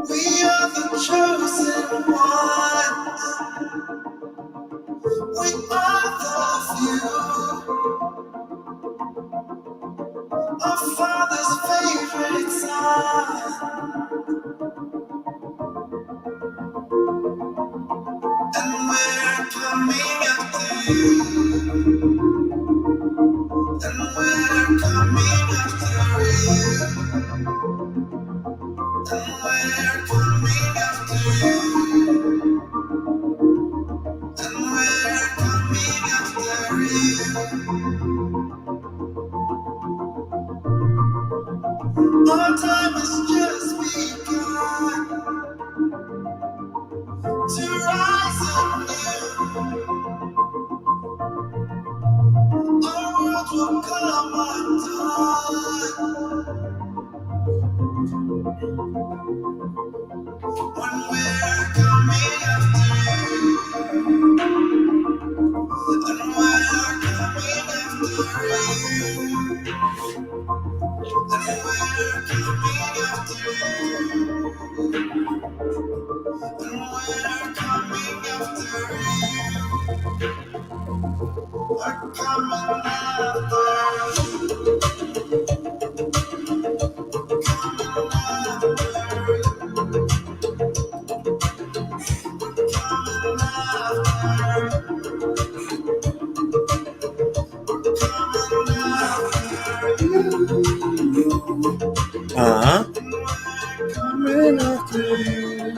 We are the chosen ones. We are the few. Our Father's favorite son. And we're coming after you. And we're coming after you. And we're coming after you. And we're coming after you. Our time has just begun to rise anew. Our world will come undone when we're coming after you. And we're coming after you. And we're coming after you. And we're coming after you. We're coming after you. Coming after you.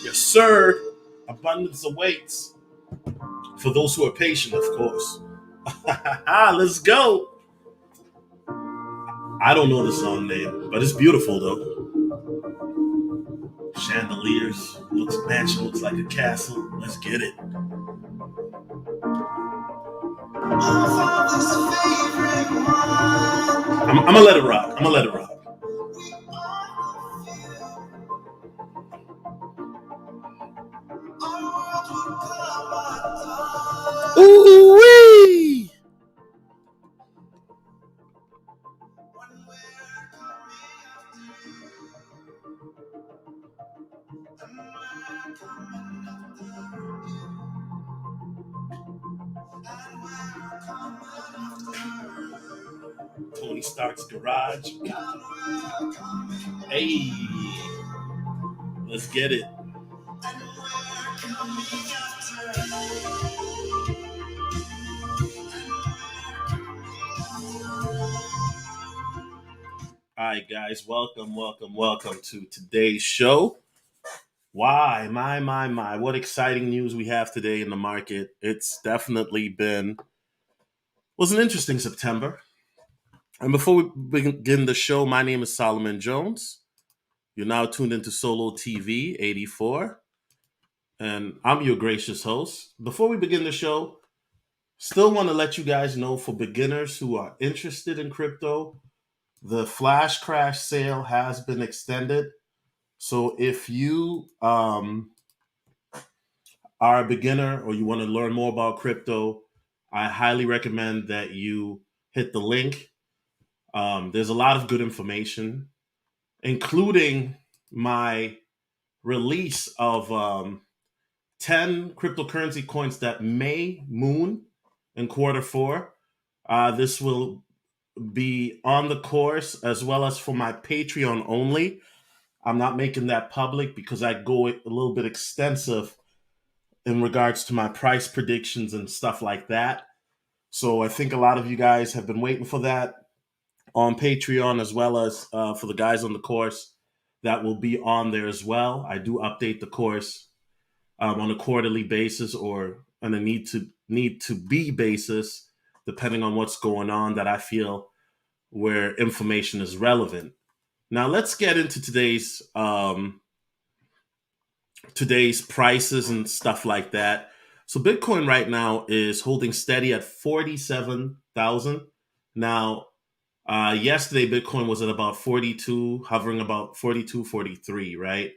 Yes, sir. Abundance awaits for those who are patient, of course. Let's go. I don't know the song name, but it's beautiful though. Chandeliers, mansion looks like a castle. Let's get it. I'm gonna let it rock. I'm gonna let it rock. Ooh wee! Tony Stark's garage. Hey, let's get it. All right, guys, welcome to today's show. Why, my, what exciting news we have today in the market. It's definitely was an interesting September. And before we begin the show, my name is Solomon Jones. You're now tuned into Solo TV 84, and I'm your gracious host. Before we begin the show, still want to let you guys know, for beginners who are interested in crypto, the flash crash sale has been extended. So if you are a beginner or you want to learn more about crypto, I highly recommend that you hit the link. There's a lot of good information, including my release of 10 cryptocurrency coins that may moon in quarter 4. This will be on the course as well as for my Patreon only. I'm not making that public because I go a little bit extensive in regards to my price predictions and stuff like that. So I think a lot of you guys have been waiting for that on Patreon, as well as for the guys on the course that will be on there as well. I do update the course on a quarterly basis or on a need to be basis, depending on what's going on that I feel where information is relevant. Now let's get into today's prices and stuff like that. So Bitcoin right now is holding steady at 47,000. Now, yesterday, Bitcoin was at about 42, hovering about 42, 43, right?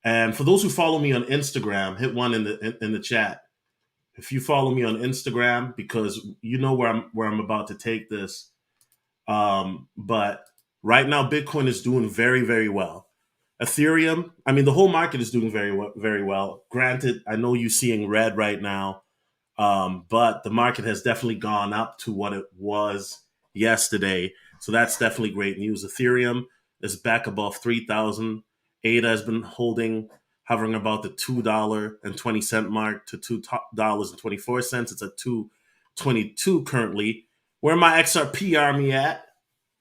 And for those who follow me on Instagram, hit one in the chat. If you follow me on Instagram, because you know where I'm about to take this. But right now, Bitcoin is doing very, very well. Ethereum, I mean, the whole market is doing very well. Granted, I know you're seeing red right now, but the market has definitely gone up to what it was yesterday. So that's definitely great news. Ethereum is back above 3,000. ADA has been hovering about the $2.20 mark to $2.24. It's at 2.22 currently. Where my XRP army at?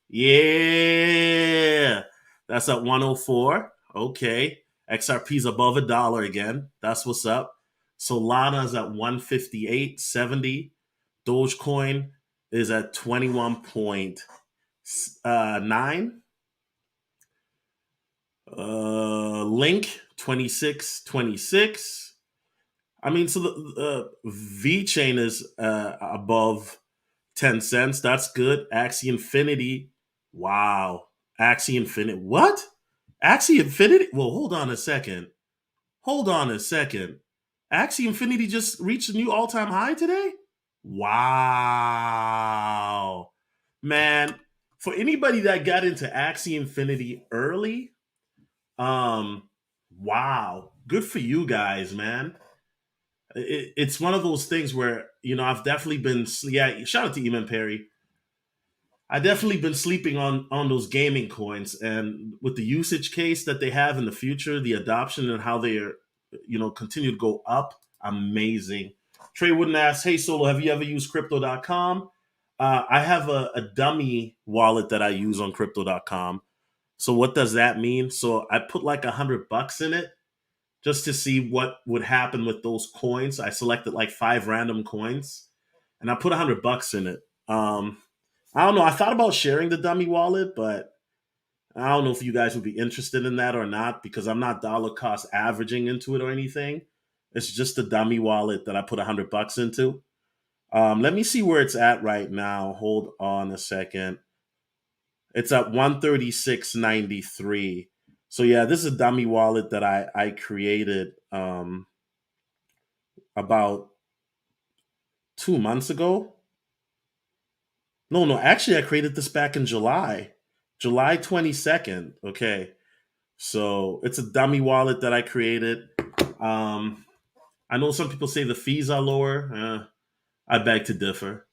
Yeah, that's at 104. Okay. XRP's above $1 again. That's what's up. Solana's at 158.70. Dogecoin is at 21.9. Link 26.26. I mean, so the V chain is above 10 cents. That's good. Axie Infinity. Wow. Axie Infinity. What? Axie Infinity? Well, hold on a second. Hold on a second. Axie Infinity just reached a new all time high today? Wow. Man, for anybody that got into Axie Infinity early, um, wow. Good for you guys, man. It's one of those things where, I've definitely been, yeah, shout out to Eamon Perry. I definitely been sleeping on those gaming coins, and with the usage case that they have in the future, the adoption and how they are, continue to go up, amazing. Trey Wooden asks, "Hey Solo, have you ever used Crypto.com?" I have a dummy wallet that I use on Crypto.com. So what does that mean? So I put like $100 in it just to see what would happen with those coins. I selected like 5 random coins, and I put $100 in it. I don't know. I thought about sharing the dummy wallet, but I don't know if you guys would be interested in that or not because I'm not dollar cost averaging into it or anything. It's just a dummy wallet that I put $100 into. Let me see where it's at right now. Hold on a second. It's at 136.93. So yeah, this is a dummy wallet that I created about 2 months ago. No, actually I created this back in July 22nd. Okay. So it's a dummy wallet that I created. Um, I know some people say the fees are lower. I beg to differ.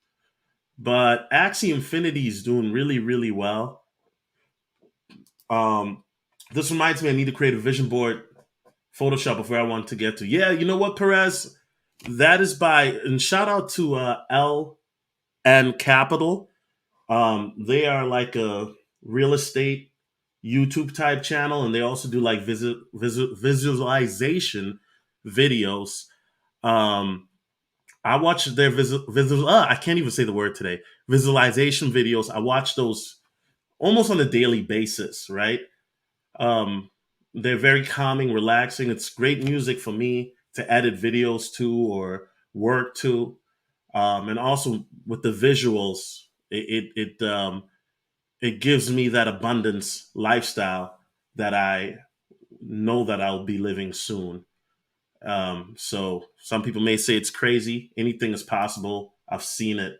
But Axie Infinity is doing really, really well. Um, this reminds me, I need to create a vision board Photoshop of where I want to get to. Yeah, you know what, Perez? That is and shout out to LN Capital. They are like a real estate YouTube type channel, and they also do like visualization videos. Um, I watch their I can't even say the word today. Visualization videos. I watch those almost on a daily basis, right? Um, they're very calming, relaxing. It's great music for me to edit videos to or work to, and also with the visuals, it gives me that abundance lifestyle that I know that I'll be living soon. So some people may say it's crazy. Anything is possible. I've seen it.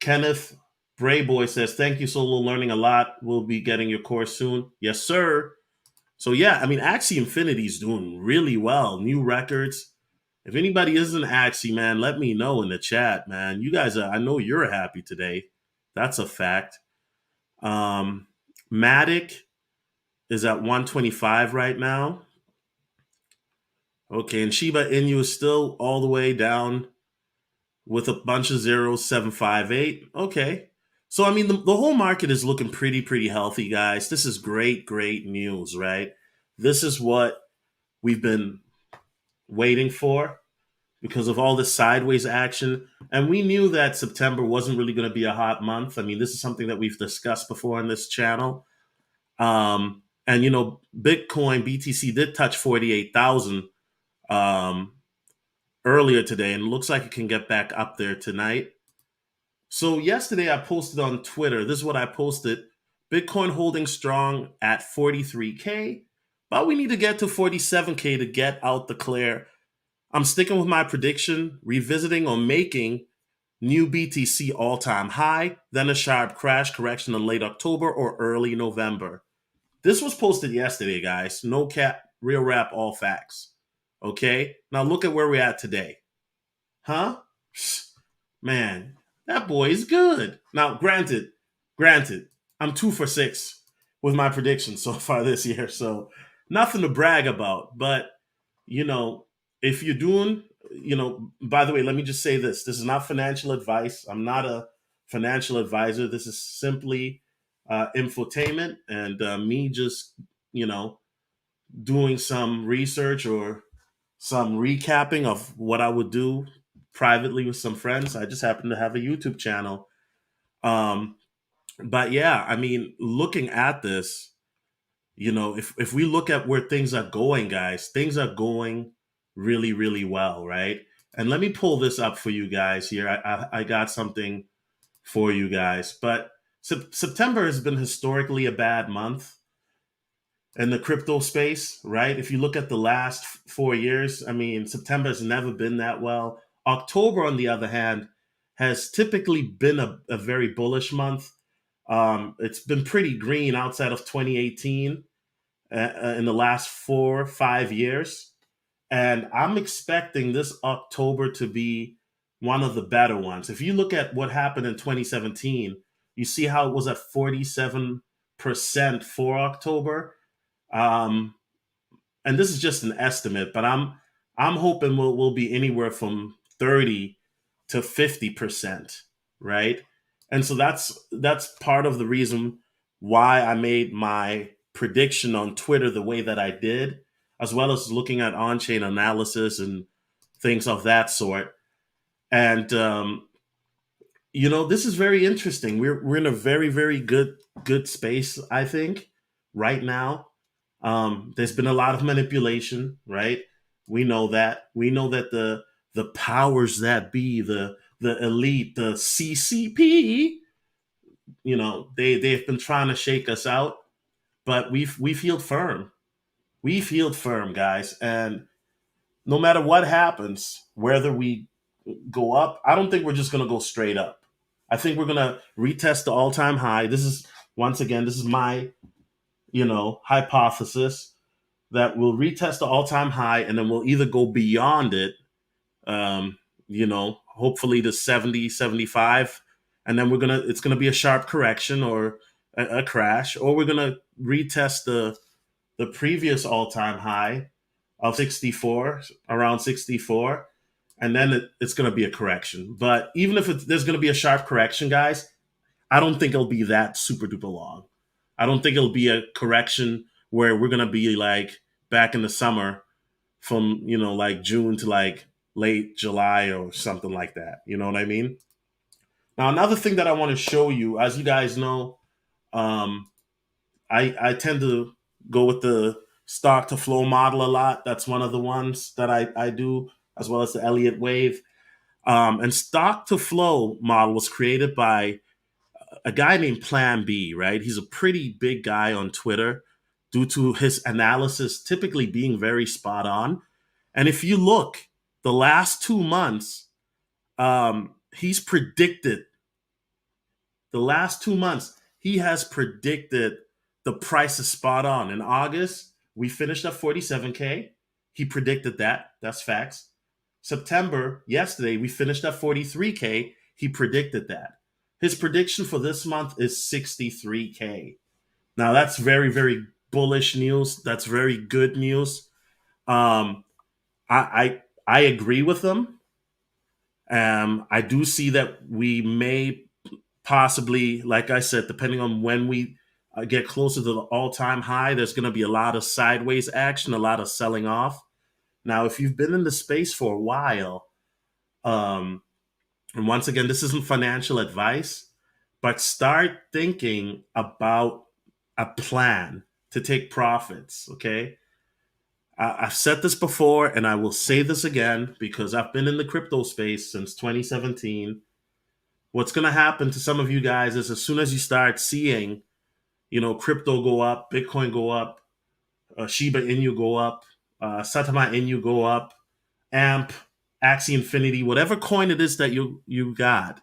Kenneth Brayboy says, "Thank you, Solo. Learning a lot. We'll be getting your course soon." Yes, sir. So yeah, I mean, Axie Infinity is doing really well. New records. If anybody isn't Axie, man, let me know in the chat, man. You guys I know you're happy today. That's a fact. Matic is at 125 right now. Okay, and Shiba Inu is still all the way down with a bunch of zeros, 758. Okay. So, I mean, the whole market is looking pretty healthy, guys. This is great news, right? This is what we've been waiting for because of all this sideways action. And we knew that September wasn't really going to be a hot month. I mean, this is something that we've discussed before on this channel. And, Bitcoin, BTC did touch 48,000 earlier today, and it looks like it can get back up there tonight. So yesterday I posted on Twitter. This is what I posted. Bitcoin holding strong at 43K, but we need to get to 47K to get out the clear. I'm sticking with my prediction, revisiting or making new BTC all time high, then a sharp crash correction in late October or early November. This was posted yesterday, guys. No cap, real rap, all facts. Okay? Now look at where we're at today. Huh? Man, that boy is good. Now, granted, I'm 2 for 6 with my predictions so far this year, so nothing to brag about. But you know, if you're doing, by the way, let me just say this: this is not financial advice. I'm not a financial advisor. This is simply infotainment and me just, you know, doing some research or some recapping of what I would do privately with some friends. I just happen to have a YouTube channel. Um, but yeah, I mean, looking at this, if we look at where things are going, guys, things are going really, really well, right? And let me pull this up for you guys here. I got something for you guys, but September has been historically a bad month in the crypto space, right? If you look at the last 4 years, I mean, September has never been that well. October, on the other hand, has typically been a very bullish month. It's been pretty green outside of 2018 in the last 4 5 years. And I'm expecting this October to be one of the better ones. If you look at what happened in 2017, you see how it was at 47% for October. Um, and this is just an estimate, but I'm hoping we'll be anywhere from 30 to 50%, right? And so that's part of the reason why I made my prediction on Twitter the way that I did, as well as looking at on-chain analysis and things of that sort. And this is very interesting. We're in a very, very good space, I think, right now. There's been a lot of manipulation, right? We know that. We know that the powers that be, the elite, the CCP, they've been trying to shake us out, but we've healed firm. We've healed firm, guys, and no matter what happens, whether we go up, I don't think we're just going to go straight up. I think we're going to retest the all-time high. This is once again, this is my hypothesis that we'll retest the all-time high and then we'll either go beyond it, hopefully to 70, 75, and then it's gonna be a sharp correction or a crash, or we're gonna retest the previous all-time high of 64, around 64, and then it's gonna be a correction. But even if there's gonna be a sharp correction, guys, I don't think it'll be that super duper long. I don't think it'll be a correction where we're gonna be like back in the summer from like June to like late July or something like that. You know what I mean? Now another thing that I want to show you, as you guys know, um, I tend to go with the stock to flow model a lot. That's one of the ones that I do, as well as the Elliott wave. And stock to flow model was created by a guy named Plan B, right? He's a pretty big guy on Twitter due to his analysis typically being very spot on. And if you look, the last 2 months, he's predicted, the last 2 months, he has predicted the price is spot on. In August, we finished at 47K. He predicted that. That's facts. September, yesterday, we finished at 43K. He predicted that. His prediction for this month is 63K. Now, that's very, very bullish news. That's very good news. Um, I agree with them. I do see that we may possibly, like I said, depending on when we get closer to the all-time high, there's going to be a lot of sideways action, a lot of selling off. Now, if you've been in the space for a while, um, and once again, this isn't financial advice, but start thinking about a plan to take profits. Okay, I've said this before, and I will say this again because I've been in the crypto space since 2017. what's going to happen to some of you guys is as soon as you start seeing, crypto go up, Bitcoin go up, Shiba Inu go up, Satama Inu go up, AMP, Axie Infinity, whatever coin it is that you got,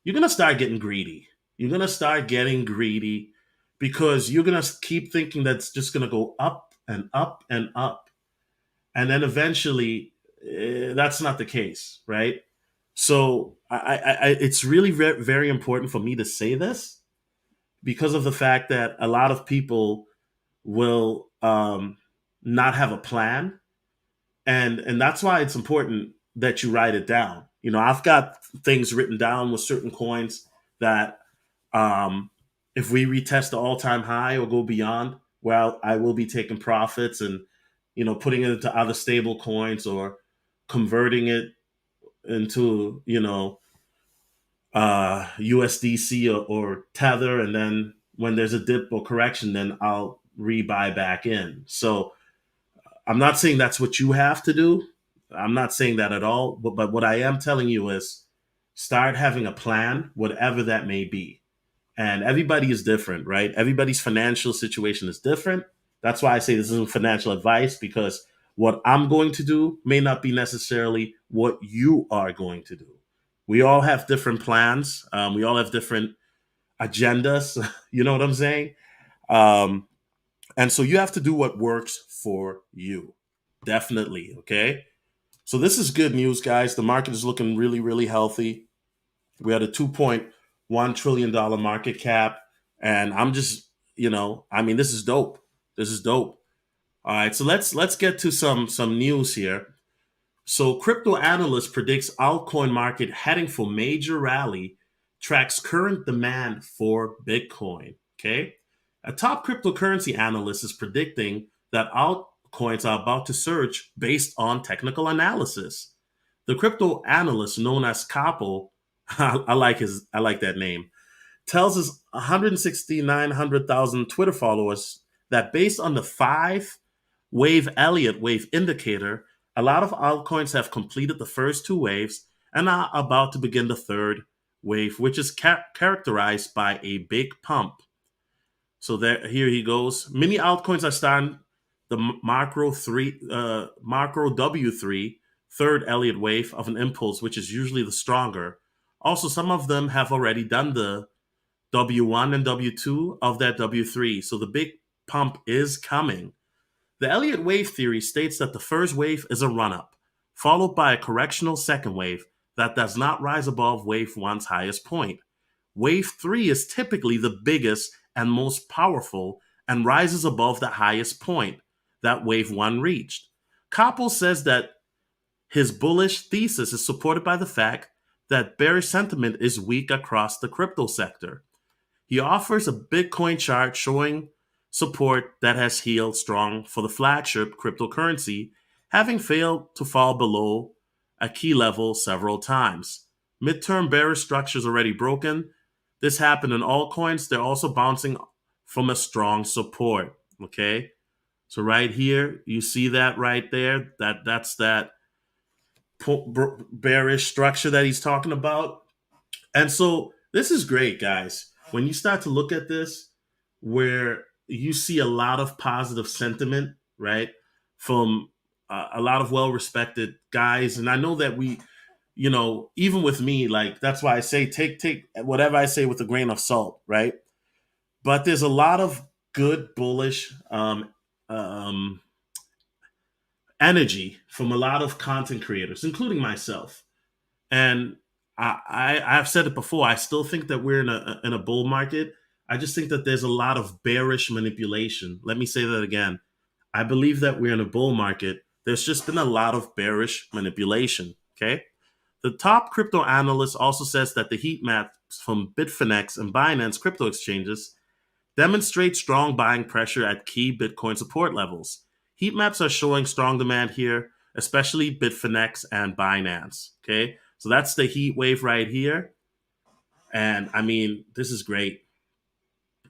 you're gonna start getting greedy. You're gonna start getting greedy because you're gonna keep thinking that's just gonna go up and up and up, and then eventually, that's not the case, right? So it's really very important for me to say this because of the fact that a lot of people will not have a plan, and that's why it's important that you write it down. I've got things written down with certain coins that, if we retest the all-time high or go beyond, well, I will be taking profits and putting it into other stable coins or converting it into USDC or Tether, and then when there's a dip or correction, then I'll rebuy back in. So I'm not saying that's what you have to do. I'm not saying that at all. But what I am telling you is start having a plan, whatever that may be. And everybody is different, right? Everybody's financial situation is different. That's why I say this isn't financial advice, because what I'm going to do may not be necessarily what you are going to do. We all have different plans. We all have different agendas. You know what I'm saying? Um, and so you have to do what works for you. Definitely. Okay. So this is good news, guys. The market is looking really, really healthy. We had a $2.1 trillion market cap. And I'm just, this is dope. This is dope. All right. So let's get to some news here. So crypto analyst predicts altcoin market heading for major rally, tracks current demand for Bitcoin. Okay. A top cryptocurrency analyst is predicting that altcoins are about to surge based on technical analysis. The crypto analyst known as Capo, I like that name, tells his 169,000 Twitter followers that based on the 5 wave Elliott wave indicator, a lot of altcoins have completed the first 2 waves and are about to begin the third wave, which is characterized by a big pump. So here he goes. Many altcoins are starting the macro W3 third Elliott wave of an impulse, which is usually the stronger. Also, some of them have already done the W1 and W2 of that W3. So the big pump is coming. The Elliott wave theory states that the first wave is a run up, followed by a correctional second wave that does not rise above wave one's highest point. Wave 3 is typically the biggest and most powerful and rises above the highest point that wave 1 reached. Koppel says that his bullish thesis is supported by the fact that bearish sentiment is weak across the crypto sector. He offers a Bitcoin chart showing support that has held strong for the flagship cryptocurrency, having failed to fall below a key level several times. Midterm bearish structures already broken. This happened in altcoins. They're also bouncing from a strong support. Okay. So right here, you see that right there. That's that bearish structure that he's talking about. And so this is great, guys. When you start to look at this, where you see a lot of positive sentiment, right, from a lot of well-respected guys, and I know that we, even with me, like that's why I say take whatever I say with a grain of salt, right? But there's a lot of good bullish um, energy from a lot of content creators, including myself. And I've said it before. I still think that we're in a bull market. I just think that there's a lot of bearish manipulation. Let me say that again. I believe that we're in a bull market. There's just been a lot of bearish manipulation. Okay. The top crypto analyst also says that the heat maps from Bitfinex and Binance crypto exchanges demonstrate strong buying pressure at key Bitcoin support levels. Heat maps are showing strong demand here, especially Bitfinex and Binance. Okay. So that's the heat wave right here. And I mean, this is great.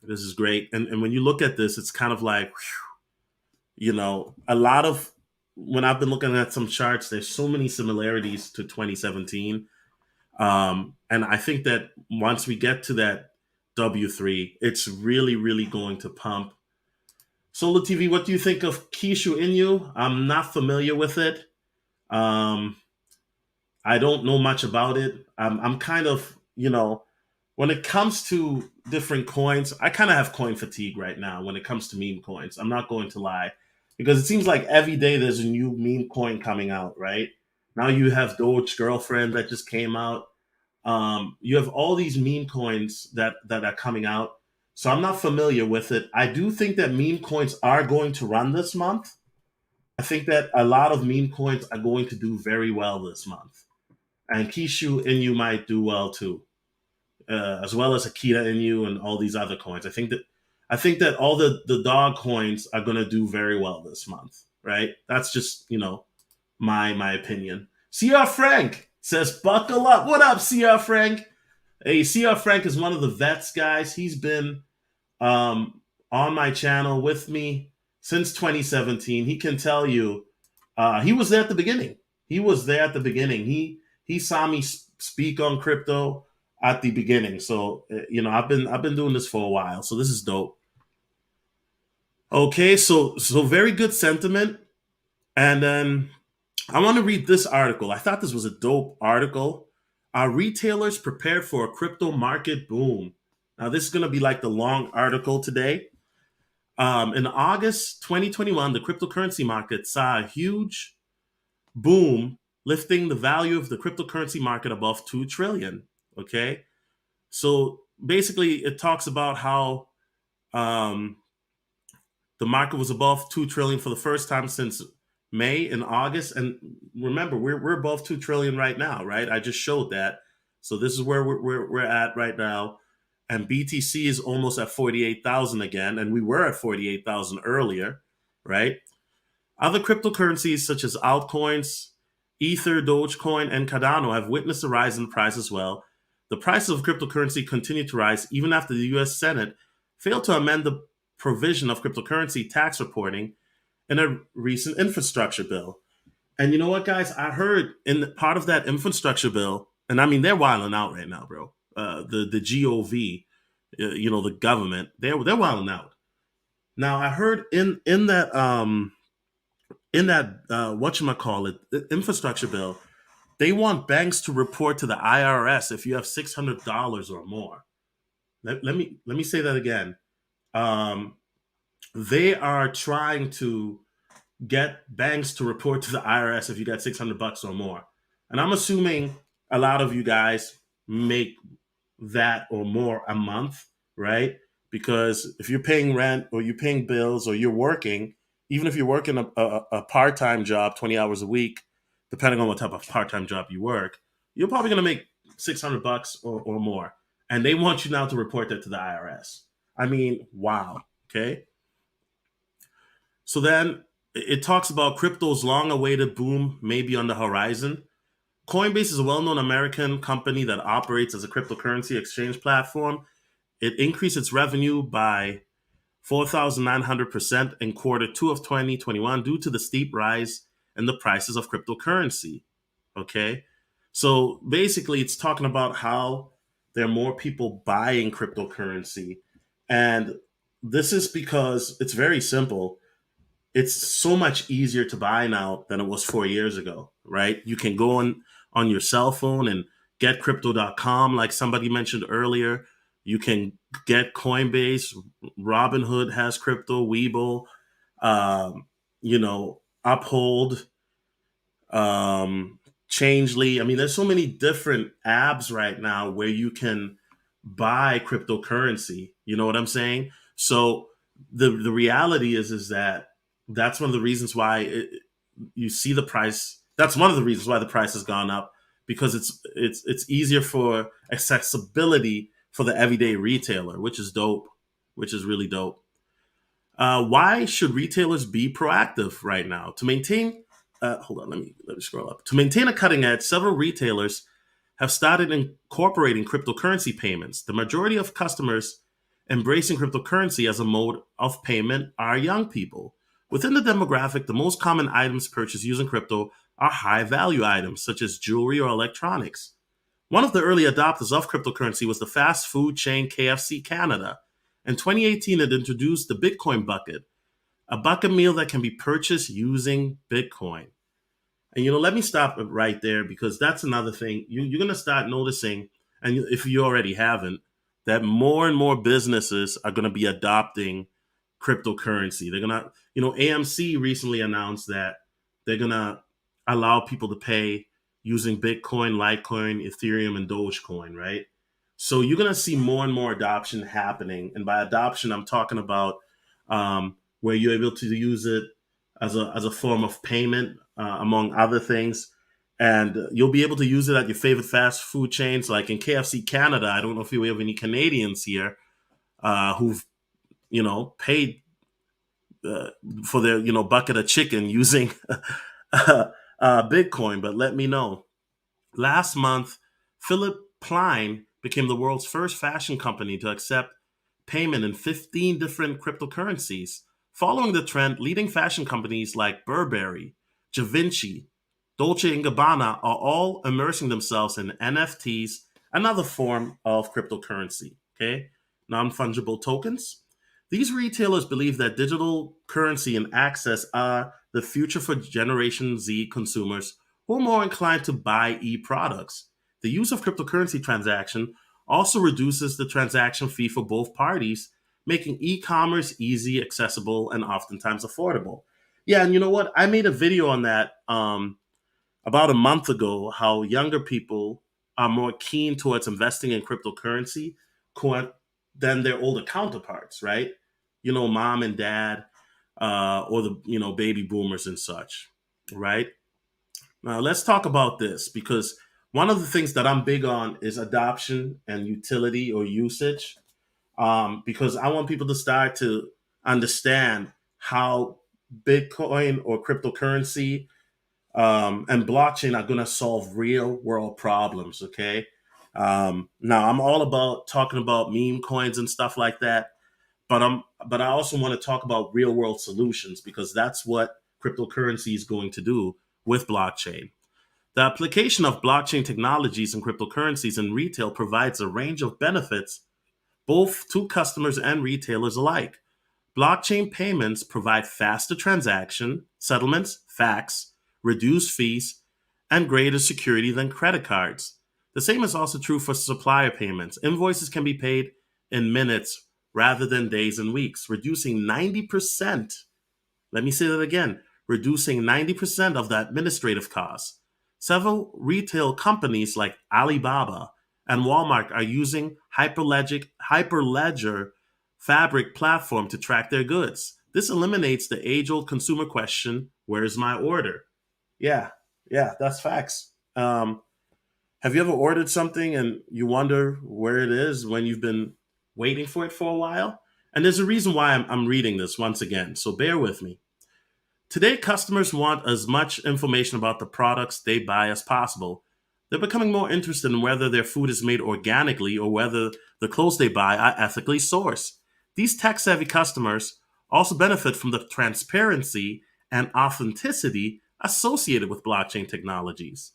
This is great. And when you look at this, it's kind of like, a lot of, when I've been looking at some charts, there's so many similarities to 2017. And I think that once we get to that W3, it's really, really going to pump. Solo TV, what do you think of Kishu Inu? I'm not familiar with it. Um, I don't know much about it. I'm kind of, when it comes to different coins, I kind of have coin fatigue right now when it comes to meme coins. I'm not going to lie, because it seems like every day there's a new meme coin coming out, right? Now you have Doge Girlfriend that just came out. You have all these meme coins that are coming out. So I'm not familiar with it. I do think that meme coins are going to run this month. I think that a lot of meme coins are going to do very well this month, and Kishu Inu might do well too, as well as Akita Inu and all these other coins. I think that all the dog coins are going to do very well this month, right? That's just my opinion. CR Frank says, "Buckle up." What up, CR Frank? Hey, CR Frank is one of the vets, guys. He's been on my channel with me since 2017. He can tell you, he was there at the beginning. He was there at the beginning. He saw me speak on crypto at the beginning. So I've been doing this for a while. So this is dope. Okay, so very good sentiment. And then I want to read this article. I thought this was a dope article. Are retailers prepared for a crypto market boom? Now, this is going to be like the long article today. In August 2021, the cryptocurrency market saw a huge boom, lifting the value of the cryptocurrency market above 2 trillion. Okay. So basically, it talks about how um, the market was above 2 trillion for the first time since May and August. And remember, we're above 2 trillion right now, right? I just showed that. So this is where we're at right now. And BTC is almost at 48,000 again. And we were at 48,000 earlier, right? Other cryptocurrencies such as altcoins, Ether, Dogecoin, and Cardano have witnessed a rise in price as well. The prices of cryptocurrency continue to rise even after the US Senate failed to amend the provision of cryptocurrency tax reporting in a recent infrastructure bill. And you know what, guys? I heard in part of that infrastructure bill, and I mean they're wilding out right now, bro. The GOV, the government, they're wilding out. Now I heard in that whatchamacallit, the infrastructure bill, they want banks to report to the IRS if you have $600 or more. Let me say that again. Um, they are trying to get banks to report to the IRS if you got 600 bucks or more. And I'm assuming a lot of you guys make that or more a month, right? Because if you're paying rent or you're paying bills or you're working, even if you're working a part-time job, 20 hours a week, depending on what type of part-time job you work, you're probably going to make 600 bucks or more. And they want you now to report that to the IRS. I mean, wow. Okay. So then it talks about crypto's long awaited boom may be on the horizon. Coinbase is a well known American company that operates as a cryptocurrency exchange platform. It increased its revenue by 4,900% in quarter two of 2021 due to the steep rise in the prices of cryptocurrency. Okay. So basically, it's talking about how there are more people buying cryptocurrency. And this is because it's very simple. It's so much easier to buy now than it was 4 years ago, right? You can go on your cell phone and get crypto.com, like somebody mentioned earlier. You can get Coinbase, Robinhood has crypto, Webull, Uphold, Changely. I mean, there's so many different apps right now where you can buy cryptocurrency. You know what I'm saying? So the reality is that that's one of the reasons why you see the price. That's one of the reasons why the price has gone up, because it's easier for accessibility for the everyday retailer, which is dope, which is really dope. Why should retailers be proactive right now to maintain? Hold on, let me scroll up. To maintain a cutting edge, several retailers have started incorporating cryptocurrency payments. The majority of customers embracing cryptocurrency as a mode of payment are young people. Within the demographic, the most common items purchased using crypto are high value items such as jewelry or electronics. One of the early adopters of cryptocurrency was the fast food chain KFC Canada. In 2018, it introduced the Bitcoin bucket, a bucket meal that can be purchased using Bitcoin. And let me stop it right there because that's another thing. You're going to start noticing, and if you already haven't, that more and more businesses are going to be adopting cryptocurrency. They're going to, AMC recently announced that they're going to allow people to pay using Bitcoin, Litecoin, Ethereum, and Dogecoin, right? So you're going to see more and more adoption happening. And by adoption, I'm talking about where you're able to use it as a form of payment, among other things. And you'll be able to use it at your favorite fast food chains, like in KFC Canada. I don't know if we have any Canadians here who've paid for their bucket of chicken using Bitcoin, but let me know. Last month, Philip Plein became the world's first fashion company to accept payment in 15 different cryptocurrencies. Following the trend, leading fashion companies like Burberry, Givenchy, Dolce & Gabbana are all immersing themselves in NFTs, another form of cryptocurrency, okay? Non-fungible tokens. These retailers believe that digital currency and access are the future for Generation Z consumers who are more inclined to buy e-products. The use of cryptocurrency transaction also reduces the transaction fee for both parties, making e-commerce easy, accessible, and oftentimes affordable. Yeah, and you know what? I made a video on that about a month ago, how younger people are more keen towards investing in cryptocurrency than their older counterparts, right? Mom and dad, or the baby boomers and such, right? Now let's talk about this because one of the things that I'm big on is adoption and utility or usage, because I want people to start to understand how Bitcoin or cryptocurrency and blockchain are going to solve real world problems. Okay. Now I'm all about talking about meme coins and stuff like that, but I also want to talk about real world solutions because that's what cryptocurrency is going to do with blockchain. The application of blockchain technologies and cryptocurrencies in retail provides a range of benefits both to customers and retailers alike. Blockchain payments provide faster transaction settlements, fax, reduced fees, and greater security than credit cards. The same is also true for supplier payments. Invoices can be paid in minutes rather than days and weeks, reducing 90%. Let me say that again, reducing 90% of the administrative costs. Several retail companies like Alibaba and Walmart are using Hyperledger Fabric platform to track their goods. This eliminates the age old consumer question, where's my order? Yeah, yeah, that's facts. Have you ever ordered something and you wonder where it is when you've been waiting for it for a while? And there's a reason why I'm reading this once again, so bear with me. Today, customers want as much information about the products they buy as possible. They're becoming more interested in whether their food is made organically or whether the clothes they buy are ethically sourced. These tech savvy customers also benefit from the transparency and authenticity associated with blockchain technologies.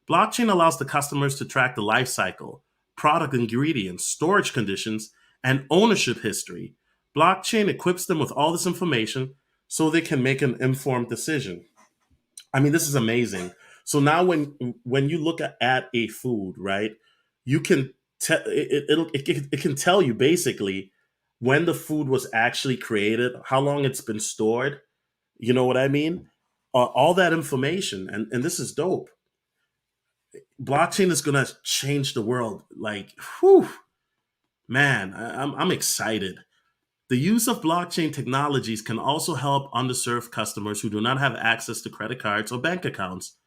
Blockchain allows the customers to track the life cycle, product ingredients, storage conditions, and ownership history. Blockchain equips them with all this information so they can make an informed decision. I mean, this is amazing. So now when you look at a food, right, you can it can tell you basically when the food was actually created, how long it's been stored. You know what I mean? All that information, and this is dope. Blockchain is gonna change the world. Like, whew, man, I'm excited. The use of blockchain technologies can also help underserved customers who do not have access to credit cards or bank accounts.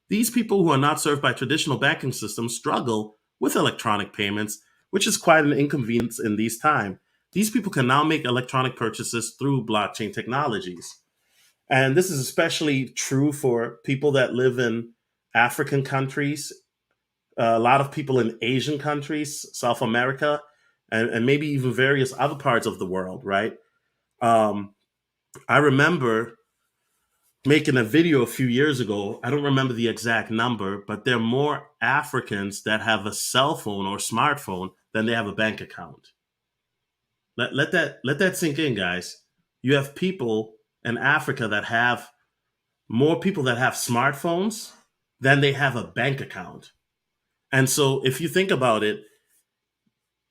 These people who are not served by traditional banking systems struggle with electronic payments, which is quite an inconvenience in these times. These people can now make electronic purchases through blockchain technologies. And this is especially true for people that live in African countries, a lot of people in Asian countries, South America, and maybe even various other parts of the world, right? Um, I remember making a video a few years ago. I don't remember the exact number, but there are more Africans that have a cell phone or smartphone than they have a bank account. Let that sink in, guys. You have people in Africa that have more people that have smartphones than they have a bank account. And so if you think about it,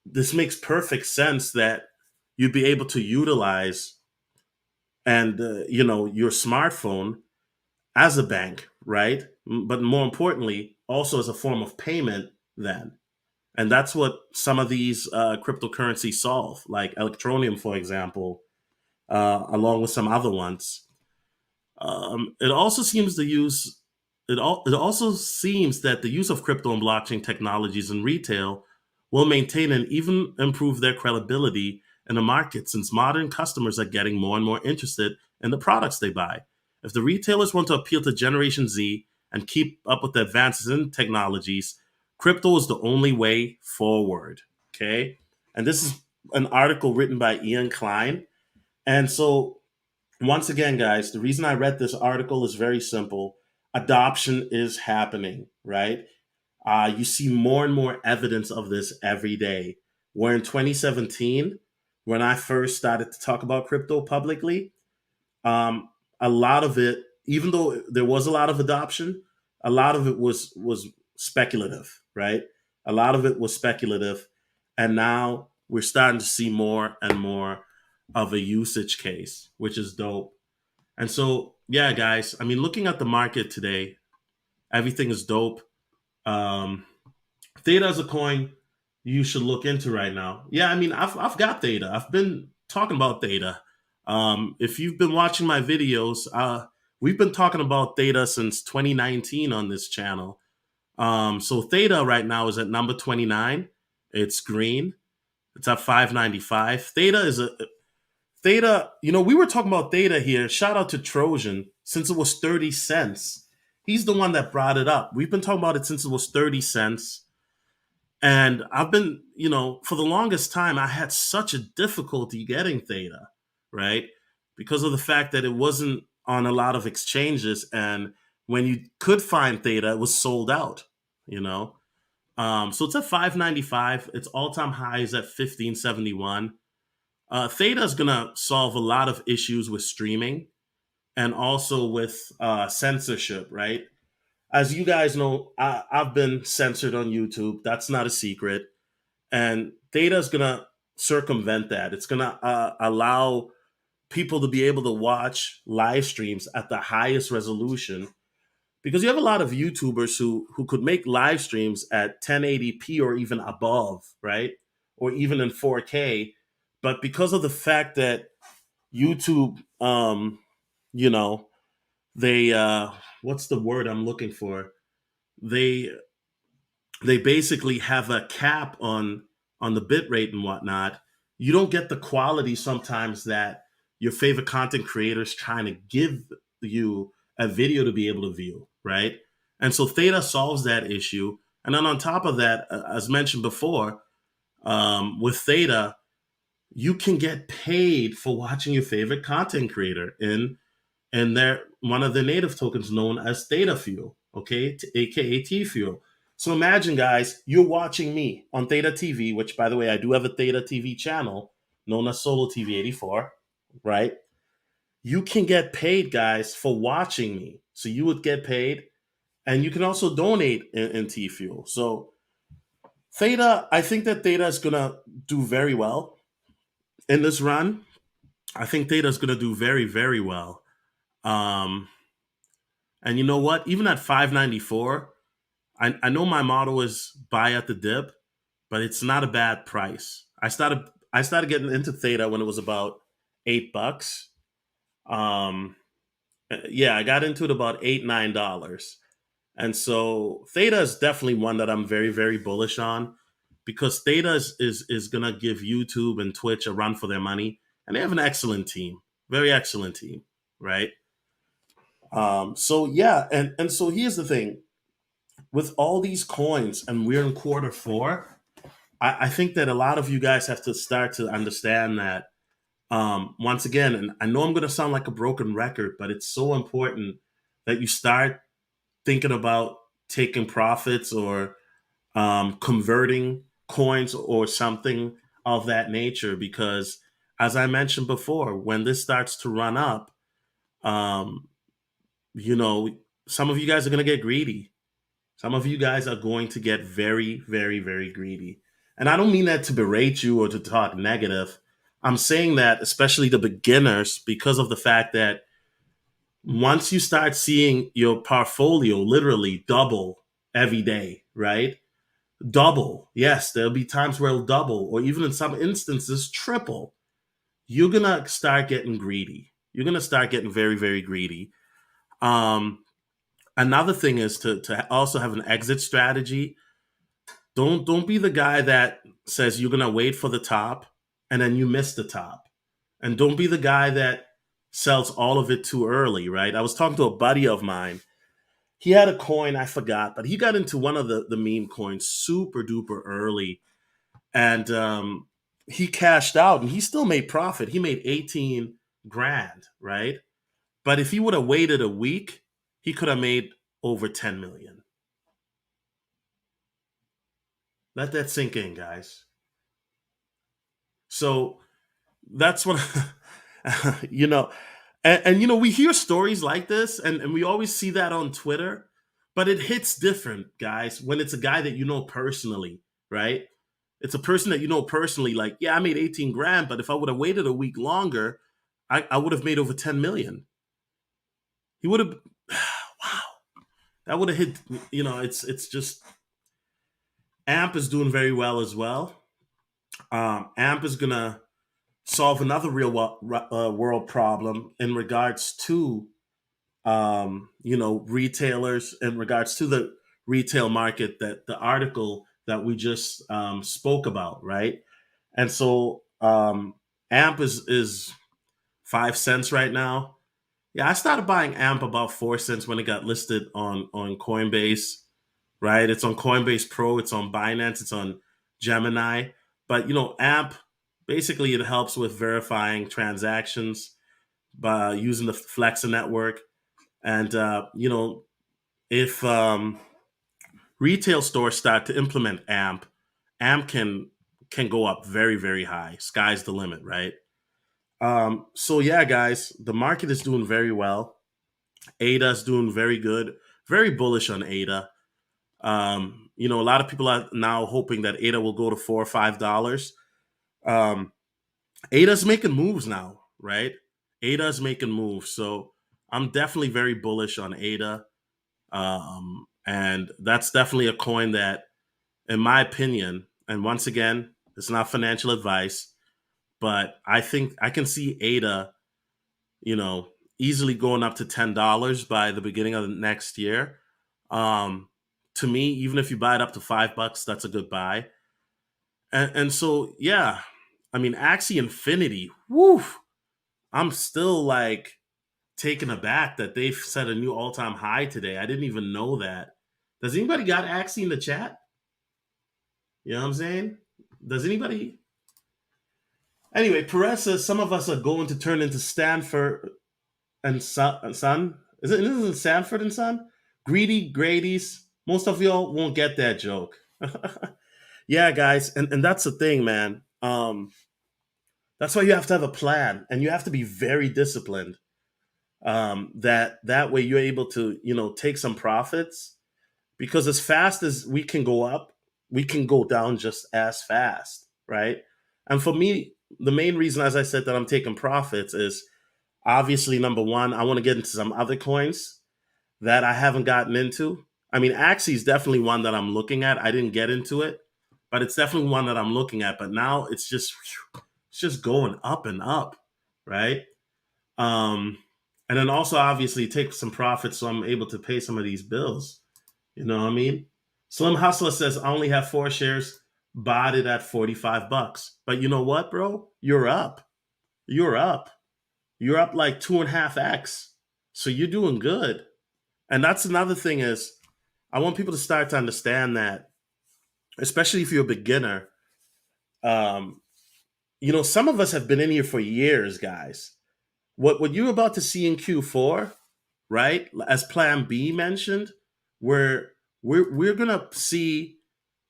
this makes perfect sense that you'd be able to utilize and your smartphone as a bank, right? But more importantly, also as a form of payment then. And that's what some of these cryptocurrencies solve, like Electronium, for example, along with some other ones. It also seems to use it also seems that the use of crypto and blockchain technologies in retail will maintain and even improve their credibility in the market, since modern customers are getting more and more interested in the products they buy. If the retailers want to appeal to Generation Z and keep up with the advances in technologies, crypto is the only way forward. Okay. And this is an article written by Ian Klein. And so, once again, guys, the reason I read this article is very simple. Adoption is happening, right? You see more and more evidence of this every day. Where in 2017, when I first started to talk about crypto publicly, um, a lot of it, even though there was a lot of adoption, a lot of it was speculative, right? A lot of it was speculative, and now we're starting to see more and more of a usage case, which is dope. And so, yeah, guys, I mean, looking at the market today, everything is dope. Um, Theta is a coin you should look into right now. Yeah, I mean, I've got Theta. I've been talking about Theta. If you've been watching my videos, we've been talking about Theta since 2019 on this channel. So Theta right now is at number 29. It's green. It's at 595. Theta, we were talking about Theta here. Shout out to Trojan, since it was 30 cents. He's the one that brought it up. We've been talking about it since it was 30 cents. And I've been, for the longest time, I had such a difficulty getting Theta, right? Because of the fact that it wasn't on a lot of exchanges. And when you could find Theta, it was sold out, you know? So it's at 595. Its all-time high is at 1571. Theta is going to solve a lot of issues with streaming and also with censorship, right? As you guys know, I've been censored on YouTube. That's not a secret. And Theta is going to circumvent that. It's going to allow people to be able to watch live streams at the highest resolution, because you have a lot of YouTubers who could make live streams at 1080p or even above, right? Or even in 4K. But because of the fact that YouTube, you know, they what's the word I'm looking for? They they basically have a cap on the bit rate and whatnot. You don't get the quality sometimes that your favorite content creators trying to give you a video to be able to view, right? And so Theta solves that issue. And then on top of that, as mentioned before, with Theta, you can get paid for watching your favorite content creator in their one of the native tokens known as Theta Fuel, okay, aka T Fuel. So imagine, guys, you're watching me on Theta TV, which, by the way, I do have a Theta TV channel known as Solo TV 84, right? You can get paid, guys, for watching me. So you would get paid, and you can also donate in T Fuel. So Theta, I think that Theta is gonna do very well in this run. I think Theta is gonna do very, very well. Um, and you know what? Even at 594, I know my motto is buy at the dip, but it's not a bad price. I started getting into Theta when it was about $8. Um, yeah, I got into it about $8, $9. And so Theta is definitely one that I'm very, very bullish on, because Theta is gonna give YouTube and Twitch a run for their money. And they have an excellent team. Very excellent team, right? So yeah, and so here's the thing. With all these coins, and we're in quarter four, I think that a lot of you guys have to start to understand that Once again, and I know I'm going to sound like a broken record, but it's so important that you start thinking about taking profits or converting coins or something of that nature. Because, as I mentioned before, when this starts to run up, um, you know, some of you guys are going to get greedy. Some of you guys are going to get very, very, very greedy. And I don't mean that to berate you or to talk negative. I'm saying that, especially the beginners, because of the fact that once you start seeing your portfolio literally double every day, right? Double. Yes, there'll be times where it'll double, or even in some instances, triple. You're going to start getting greedy. You're going to start getting very, very greedy. Um, Another thing is to also have an exit strategy. Don't be the guy that says you're gonna wait for the top and then you miss the top. And don't be the guy that sells all of it too early, right? I was talking to a buddy of mine. He had a coin, I forgot, but he got into one of the meme coins super duper early. And he cashed out and he still made profit. He made 18 grand, right? But if he would have waited a week, he could have made over 10 million. Let that sink in, guys. So that's what you know, and we hear stories like this, and we always see that on Twitter, but it hits different, guys, when it's a guy that you know personally, right? It's a person that you know personally. Like, yeah, I made 18 grand, but if I would have waited a week longer, I would have made over 10 million. He would have wow, that would have hit. It's just AMP is doing very well as well. AMP is gonna solve another real world problem in regards to retailers, in regards to the retail market, that the article that we just spoke about, right? And so AMP is 5 cents right now. Yeah, I started buying AMP about 4 cents when it got listed on Coinbase, right? It's on Coinbase Pro, it's on Binance, it's on Gemini. But AMP, basically it helps with verifying transactions by using the Flexa network. And if retail stores start to implement AMP, AMP can go up very, very high. Sky's the limit, right? So yeah, guys, the market is doing very well. ADA's doing very good. Very bullish on ADA. A lot of people are now hoping that ADA will go to $4 or $5. Um, ADA's making moves now, right? ADA's making moves. So I'm definitely very bullish on ADA. And that's definitely a coin that, in my opinion, and once again, it's not financial advice, but I think I can see ADA, you know, easily going up to $10 by the beginning of the next year. Um, to me, even if you buy it up to $5, that's a good buy. And so, yeah, I mean, Axie Infinity, woo, I'm still like taken aback that they've set a new all-time high today. I didn't even know that. Does anybody got Axie in the chat? You know what I'm saying? Does anybody? Anyway, Perez says some of us are going to turn into Stanford and Son. Isn't it Sanford and Son? Greedy Grady's. Most of y'all won't get that joke. Yeah, guys, and that's the thing, man. That's why you have to have a plan, and you have to be very disciplined. That way you're able to take some profits, because as fast as we can go up, we can go down just as fast, right? And for me, the main reason, as I said, that I'm taking profits is obviously number one, I want to get into some other coins that I haven't gotten into. I mean, Axie is definitely one that I'm looking at. I didn't get into it, but it's definitely one that I'm looking at. But now it's just going up and up, right? Um, and then also obviously take some profits so I'm able to pay some of these bills. You know what I mean? Slim Hustler says I only have 4 shares, bought it at $45. But you know what, bro? You're up. You're up. You're up like 2.5x. So you're doing good. And that's another thing is I want people to start to understand that, especially if you're a beginner, um, some of us have been in here for years, guys. What you're about to see in Q4, right? As Plan B mentioned, where we're gonna see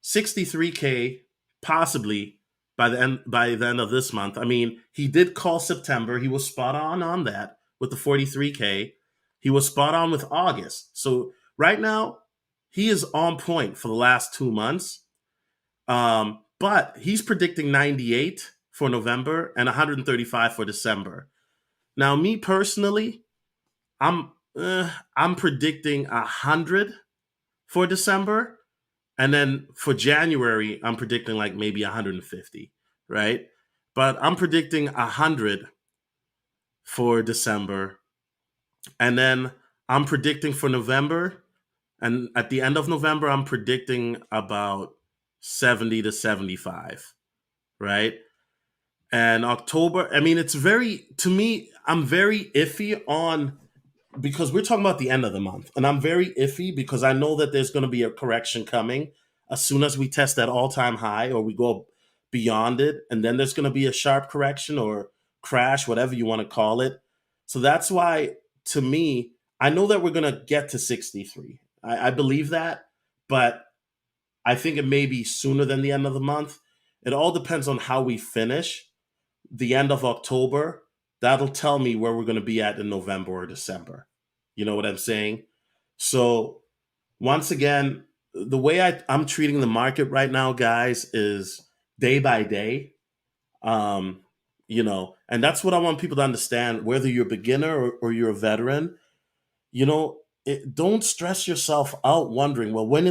63K possibly by the end of this month. I mean, he did call September. He was spot on that with the 43K. He was spot on with August. So right now, he is on point for the last 2 months. But he's predicting 98 for November and 135 for December. Now, me personally, I'm I'm predicting 100 for December, and then for January, I'm predicting like maybe 150, right? But I'm predicting 100 for December, and then I'm predicting for November, and at the end of November, I'm predicting about 70 to 75, right? And October, I mean, it's very, to me, I'm very iffy on, because we're talking about the end of the month, and I'm very iffy because I know that there's going to be a correction coming as soon as we test that all-time high or we go beyond it, and then there's going to be a sharp correction or crash, whatever you want to call it. So that's why, to me, I know that we're going to get to 63. I believe that, but I think it may be sooner than the end of the month. It all depends on how we finish the end of October. That'll tell me where we're going to be at in November or December. You know what I'm saying? So, once again, the way I'm treating the market right now, guys, is day by day. Um, and that's what I want people to understand, whether you're a beginner or you're a veteran. Don't stress yourself out wondering, well, when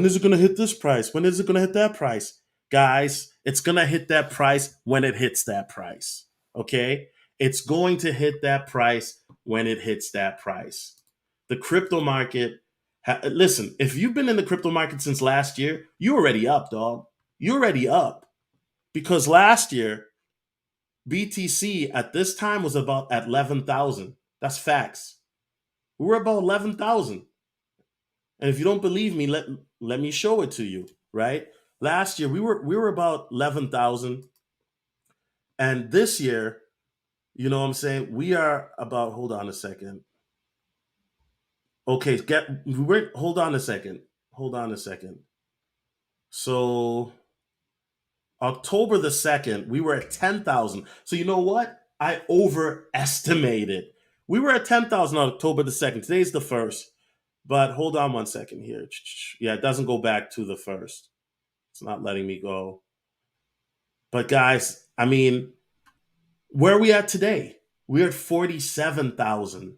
is it going to hit this price? When is it going to hit that price? Guys, it's going to hit that price when it hits that price. Okay? It's going to hit that price when it hits that price. The crypto market, listen, if you've been in the crypto market since last year, you're already up, dog. You're already up. Because last year, BTC at this time was about at 11,000. That's facts. We were about 11,000. And if you don't believe me, let me show it to you, right? Last year we were about 11,000, and this year, you know what I'm saying, we are about, hold on a second. Okay, hold on a second. Hold on a second. So October the 2nd, we were at 10,000. So you know what? I overestimated. We were at 10,000 on October the 2nd. Today's the 1st. But hold on one second here. Yeah, it doesn't go back to the 1st. It's not letting me go. But guys, I mean, where are we at today? We're at 47,000.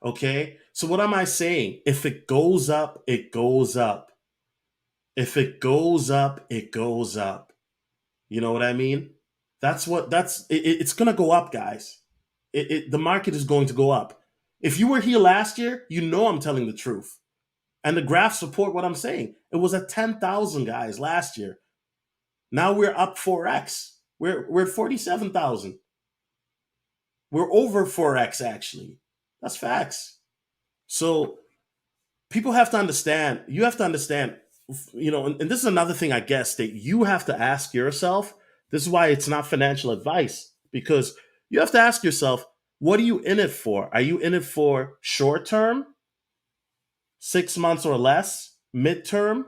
Okay? So what am I saying? If it goes up, it goes up. If it goes up, it goes up. You know what I mean? It's going to go up, guys. The market is going to go up. If you were here last year, you know I'm telling the truth. And the graphs support what I'm saying. It was at 10,000 guys last year. Now we're up 4x. We're at 47,000. We're over 4x actually. That's facts. So people have to understand, you have to understand, and this is another thing I guess that you have to ask yourself. This is why it's not financial advice, because you have to ask yourself, what are you in it for? Are you in it for short term, 6 months or less, midterm,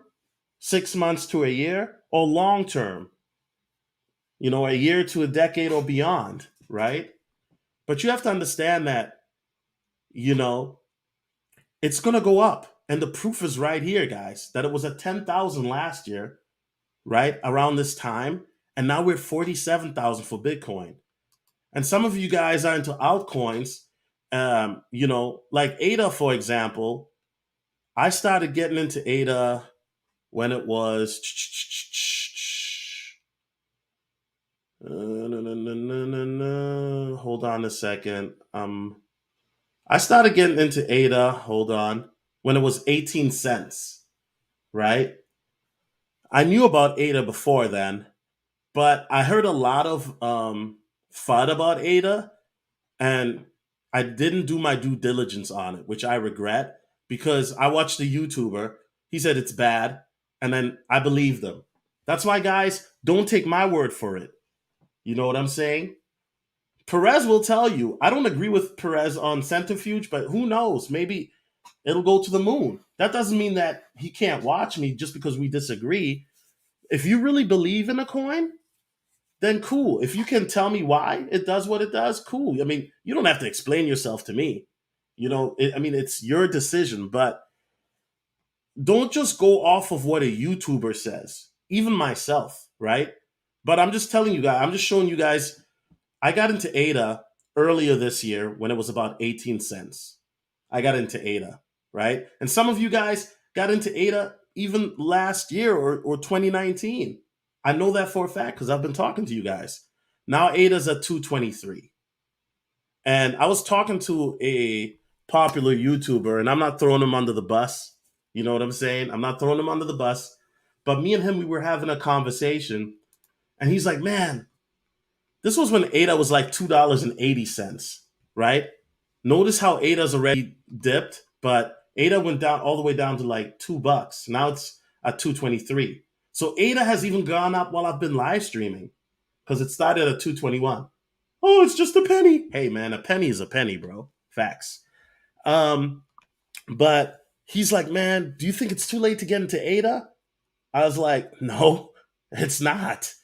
6 months to a year, or long term, a year to a decade or beyond, right? But you have to understand that, you know, it's going to go up. And the proof is right here, guys, that it was at 10,000 last year, right? Around this time. And now we're at 47,000 for Bitcoin. And some of you guys are into altcoins, like ADA, for example. I started getting into ADA when it was hold on a second. I started getting into ADA, hold on, when it was 18 cents, right? I knew about ADA before then, but I heard a lot of FUD about ADA, and I didn't do my due diligence on it, which I regret, because I watched a YouTuber. He said it's bad, and then I believed them. That's why, guys, don't take my word for it. You know what I'm saying? Perez will tell you. I don't agree with Perez on centrifuge, but who knows? Maybe it'll go to the moon. That doesn't mean that he can't watch me just because we disagree. If you really believe in a coin, then cool. If you can tell me why it does what it does, cool. I mean, you don't have to explain yourself to me. I mean, it's your decision, but don't just go off of what a YouTuber says, even myself, right? But I'm just telling you guys, I'm just showing you guys. I got into ADA earlier this year when it was about 18 cents. I got into ADA, right? And some of you guys got into ADA even last year or 2019. I know that for a fact because I've been talking to you guys. Now ADA's at 223. And I was talking to a popular YouTuber, and I'm not throwing him under the bus. You know what I'm saying? I'm not throwing him under the bus. But me and him, we were having a conversation, and he's like, man, this was when ADA was like $2.80, right? Notice how ADA's already dipped, but ADA went down all the way down to like $2. Now it's at 223. So ADA has even gone up while I've been live streaming because it started at 221. Oh, it's just a penny. Hey man, a penny is a penny, bro. Facts. Um, but he's like, man, do you think it's too late to get into ADA? I was like, no, it's not.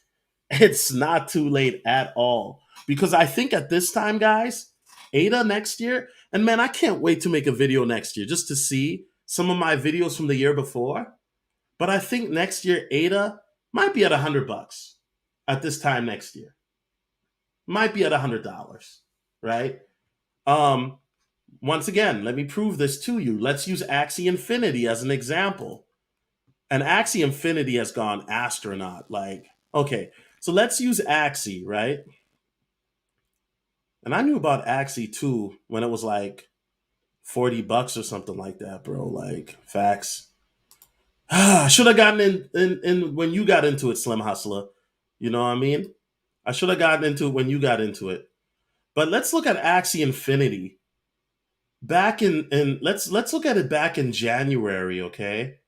It's not too late at all. Because I think at this time, guys, ADA next year, and man, I can't wait to make a video next year just to see some of my videos from the year before. But I think next year ADA might be at $100 at this time next year. Might be at $100, right? Um, Once again, let me prove this to you. Let's use Axie Infinity as an example. And Axie Infinity has gone astronaut. Like, okay, so let's use Axie, right? And I knew about Axie too when it was like $40 or something like that, bro. Like, facts. I should have gotten in when you got into it, Slim Hustler. You know what I mean? I should have gotten into it when you got into it. But let's look at Axie Infinity. Back in let's look at it back in January, okay?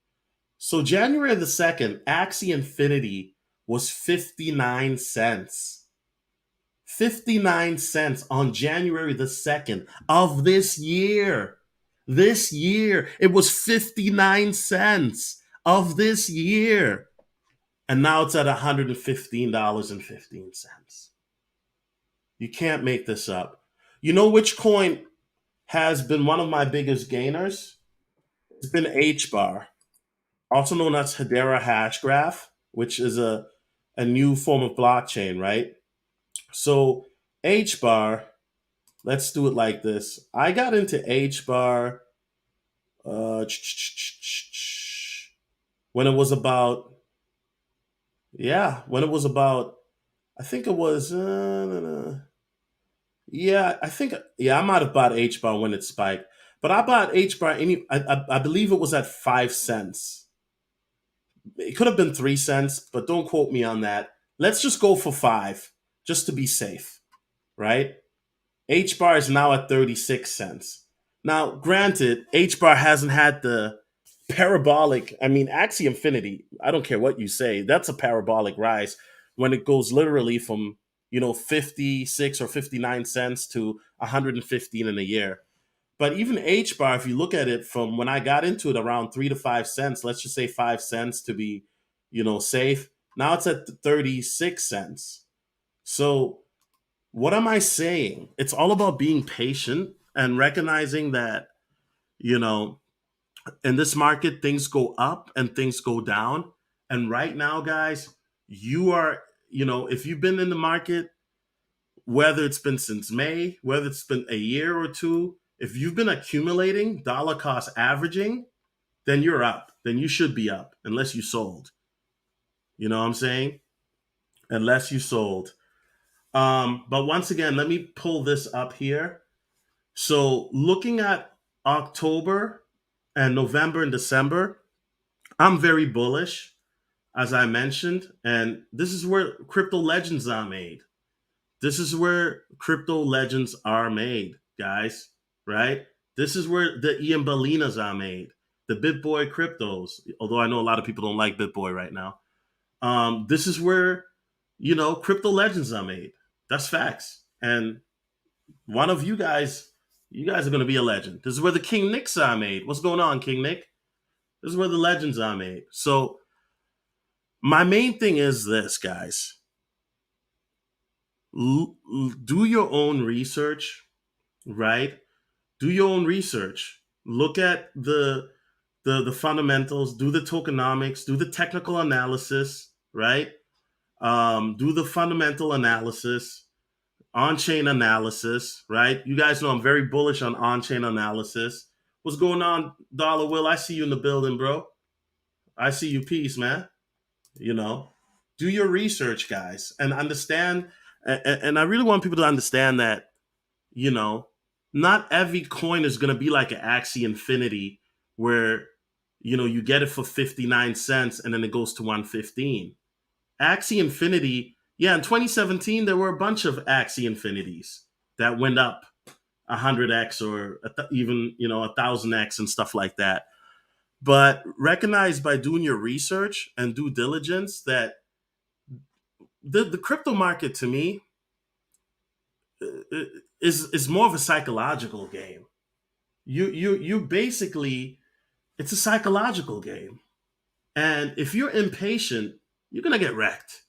So January the 2nd, Axie Infinity was 59 cents. 59 cents on January the 2nd of this year. This year, it was 59 cents of this year. And now it's at $115.15. You can't make this up. You know which coin has been one of my biggest gainers? It's been H bar, also known as Hedera Hashgraph, which is a new form of blockchain, right? So H bar, let's do it like this. I got into H bar uh, when it was about, yeah, when it was about, I think it was, yeah, I think, yeah, I might have bought H bar when it spiked, but I bought H bar I believe it was at 5 cents. It could have been 3 cents, but don't quote me on that. Let's just go for five, just to be safe, right? H bar is now at 36 cents. Now, granted, H bar hasn't had the parabolic, I mean, Axie Infinity, I don't care what you say, that's a parabolic rise when it goes literally from, 56 or 59 cents to 115 in a year. But even H bar, if you look at it from when I got into it around 3 to 5 cents, let's just say 5 cents to be, safe. Now it's at 36 cents. So what am I saying? It's all about being patient and recognizing that, you know, in this market, things go up and things go down. And right now, guys, you are, if you've been in the market, whether it's been since May, whether it's been a year or two, if you've been accumulating dollar cost averaging, then you're up. Then you should be up unless you sold. You know what I'm saying? Unless you sold. But once again, let me pull this up here. So looking at October and November and December, I'm very bullish, as I mentioned, and this is where crypto legends are made. This is where crypto legends are made, guys, right? This is where the Ian Balinas are made, the BitBoy cryptos, although I know a lot of people don't like BitBoy right now. This is where Crypto legends are made. That's facts. And one of you guys are going to be a legend. This is where the King Nicks are made. What's going on, King Nick? This is where the legends are made. So my main thing is this, guys. Do your own research, right? Do your own research. Look at the fundamentals. Do the tokenomics. Do the technical analysis, right? Do the fundamental analysis, on-chain analysis, right? You guys know I'm very bullish on on-chain analysis. What's going on, Dollar Will? I see you in the building, bro. I see you. Peace, man. You know, do your research, guys, and understand. And I really want people to understand that, you know, not every coin is going to be like an Axie Infinity where, you get it for 59 cents and then it goes to 115. Axie Infinity, yeah, in 2017, there were a bunch of Axie Infinities that went up 100x or even, 1000x and stuff like that. But recognize by doing your research and due diligence that the crypto market to me is more of a psychological game. You basically, it's a psychological game. And if you're impatient, you're gonna get wrecked.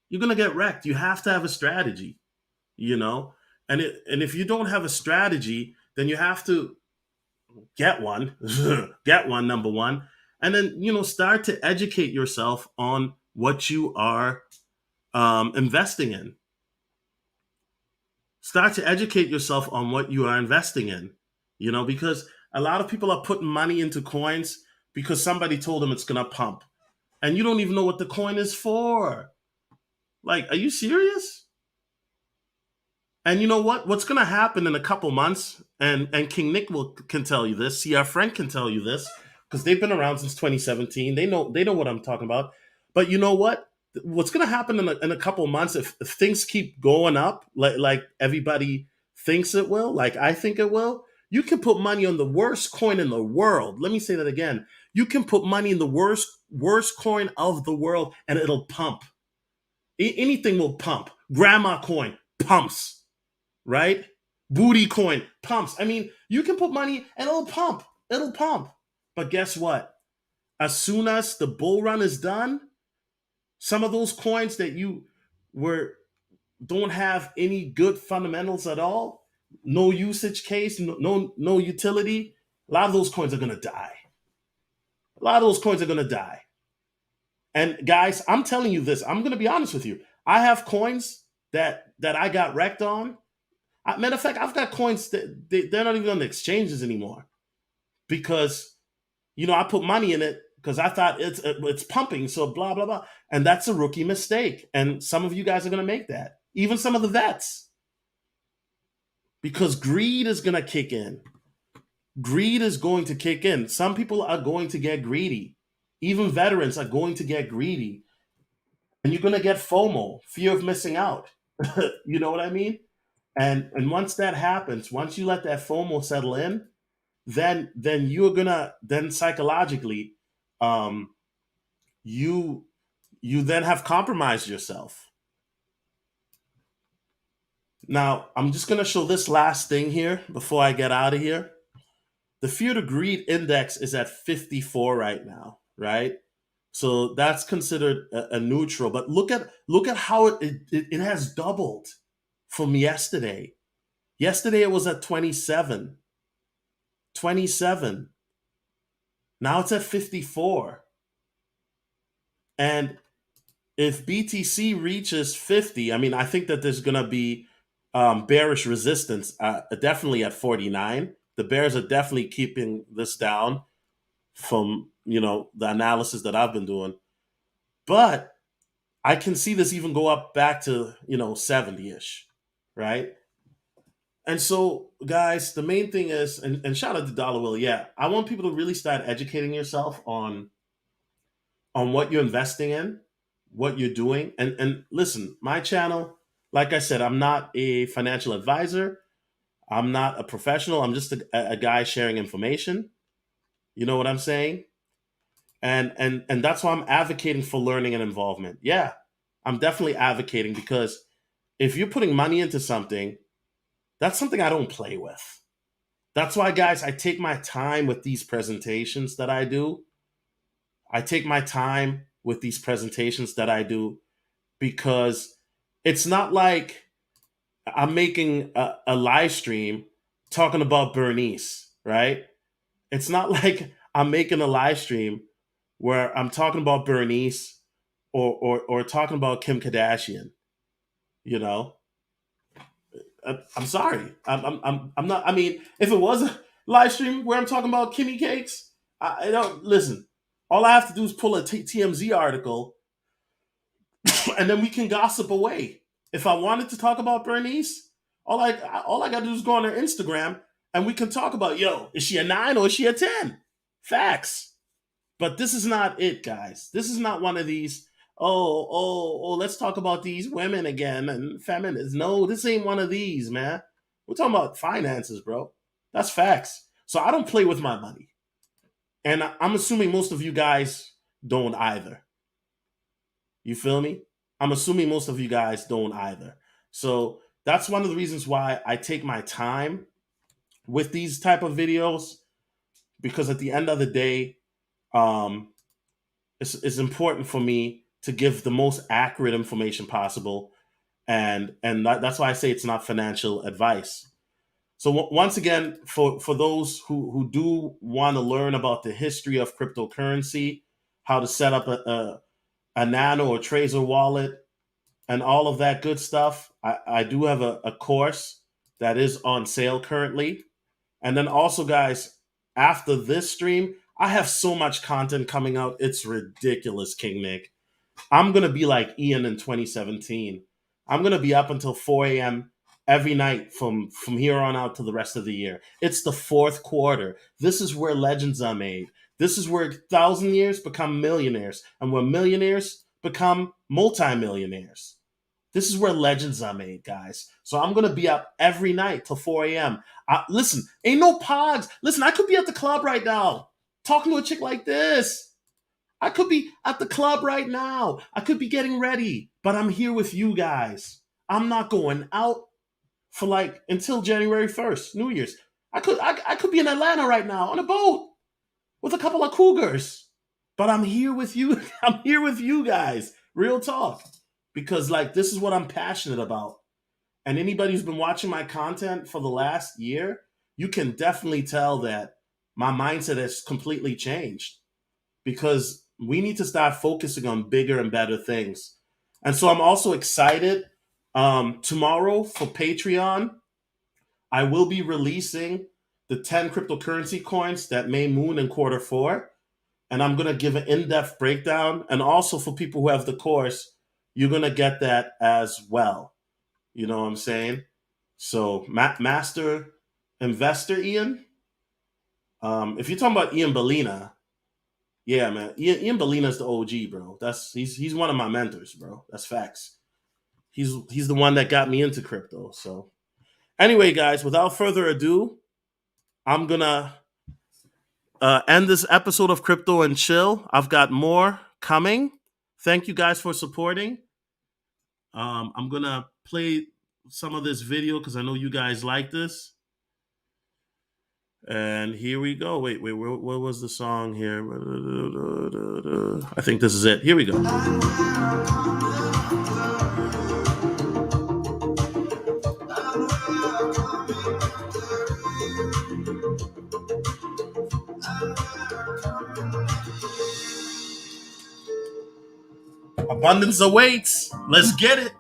You're gonna get wrecked. You have to have a strategy, you know? And if you don't have a strategy, then you have to get one, get one, number one, and then start to educate yourself on what you are investing in. Start to educate yourself on what you are investing in, because a lot of people are putting money into coins because somebody told them it's going to pump. And you don't even know what the coin is for. Like, are you serious? And you know what? What's going to happen in a couple months, and King Nick can tell you this, CR Frank can tell you this, because they've been around since 2017. They know what I'm talking about. But you know what? What's going to happen in a couple months if things keep going up like everybody thinks it will, like I think it will? You can put money on the worst coin in the world. Let me say that again. You can put money in the worst coin of the world, and it'll pump. Anything will pump. Grandma coin pumps, right? Booty coin pumps. I mean, you can put money and it'll pump. It'll pump. But guess what? As soon as the bull run is done, some of those coins that you were don't have any good fundamentals at all, no usage case, no utility, a lot of those coins are gonna die. A lot of those coins are gonna die. And guys, I'm telling you this. I'm gonna be honest with you. I have coins that I got wrecked on. Matter of fact, I've got coins that they're not even on the exchanges anymore because I put money in it because I thought it's pumping, so blah blah blah, and that's a rookie mistake. And some of you guys are going to make that, even some of the vets, because greed is going to kick in. Greed is going to kick in. Some people are going to get greedy. Even veterans are going to get greedy, and you're going to get FOMO, fear of missing out. You know what I mean? And once that happens, once you let that FOMO settle in, then you're gonna then psychologically, um, you then have compromised yourself. Now I'm just gonna show this last thing here before I get out of here. The fear to greed index is at 54 right now, right? So that's considered a neutral. But look at how it has doubled from yesterday. Yesterday it was at 27. 27. Now it's at 54. And if BTC reaches 50, I mean, I think that there's going to be bearish resistance, definitely at 49. The bears are definitely keeping this down from, the analysis that I've been doing. But I can see this even go up back to, 70-ish, right? And so, guys, the main thing is, and shout out to Dollar Will, yeah, I want people to really start educating yourself on what you're investing in, what you're doing. And listen, my channel, like I said, I'm not a financial advisor. I'm not a professional. I'm just a guy sharing information. You know what I'm saying? And that's why I'm advocating for learning and involvement. Yeah. I'm definitely advocating because if you're putting money into something, that's something I don't play with. That's why, guys, I take my time with these presentations that I do. I take my time with these presentations that I do because it's not like I'm making a live stream talking about Bernice, right? It's not like I'm making a live stream where I'm talking about Bernice or talking about Kim Kardashian. You know, I'm sorry. I'm not. I mean, if it was a live stream where I'm talking about Kimmy Cakes, I don't listen. All I have to do is pull a TMZ article, and then we can gossip away. If I wanted to talk about Bernice, all I got to do is go on her Instagram, and we can talk about, yo, is she a 9 or is she a 10? Facts. But this is not it, guys. This is not one of these. Let's talk about these women again and feminists. No, this ain't one of these, man. We're talking about finances, bro. That's facts. So I don't play with my money, and I'm assuming most of you guys don't either. You feel me? I'm assuming most of you guys don't either. So that's one of the reasons why I take my time with these type of videos, because at the end of the day, um, it's important for me to give the most accurate information possible, and that's why I say it's not financial advice. So once again, for those who do want to learn about the history of cryptocurrency, how to set up a Nano or Trezor wallet, and all of that good stuff, I do have a course that is on sale currently. And then also, guys, after this stream, I have so much content coming out. It's ridiculous, King Nick. I'm gonna be like Ian in 2017. I'm gonna be up until 4 a.m. every night from here on out to the rest of the year. It's the fourth quarter. This is where legends are made. This is where 1,000 years become millionaires, and where millionaires become multimillionaires. This is where legends are made, guys. So I'm gonna be up every night till 4 a.m. Listen, ain't no pogs. Listen, I could be at the club right now talking to a chick like this. I could be at the club right now. I could be getting ready, but I'm here with you guys. I'm not going out for like until January 1st, New Year's. I could be in Atlanta right now on a boat with a couple of cougars. But I'm here with you. I'm here with you guys. Real talk. Because like this is what I'm passionate about. And anybody who's been watching my content for the last year, you can definitely tell that my mindset has completely changed, because we need to start focusing on bigger and better things. And so I'm also excited. Tomorrow for Patreon, I will be releasing the 10 cryptocurrency coins that may moon in quarter 4. And I'm going to give an in depth breakdown. And also for people who have the course, you're going to get that as well. You know what I'm saying? So, Master Investor Ian, if you're talking about Ian Bellina, yeah, man. Ian Bellina's the OG, bro. He's one of my mentors, bro. That's facts. He's the one that got me into crypto. So anyway, guys, without further ado, I'm gonna end this episode of Crypto and Chill. I've got more coming. Thank you guys for supporting. I'm gonna play some of this video because I know you guys like this. And here we go. Wait, where was the song here? I think this is it. Here we go. Abundance awaits. Let's get it.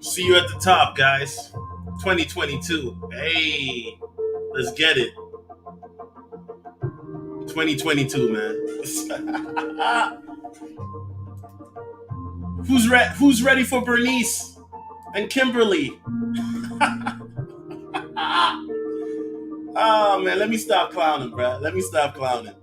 See you at the top, guys. 2022. Hey, let's get it. 2022, man. Who's ready for Bernice and Kimberly? Oh man, let me stop clowning, bro. Let me stop clowning.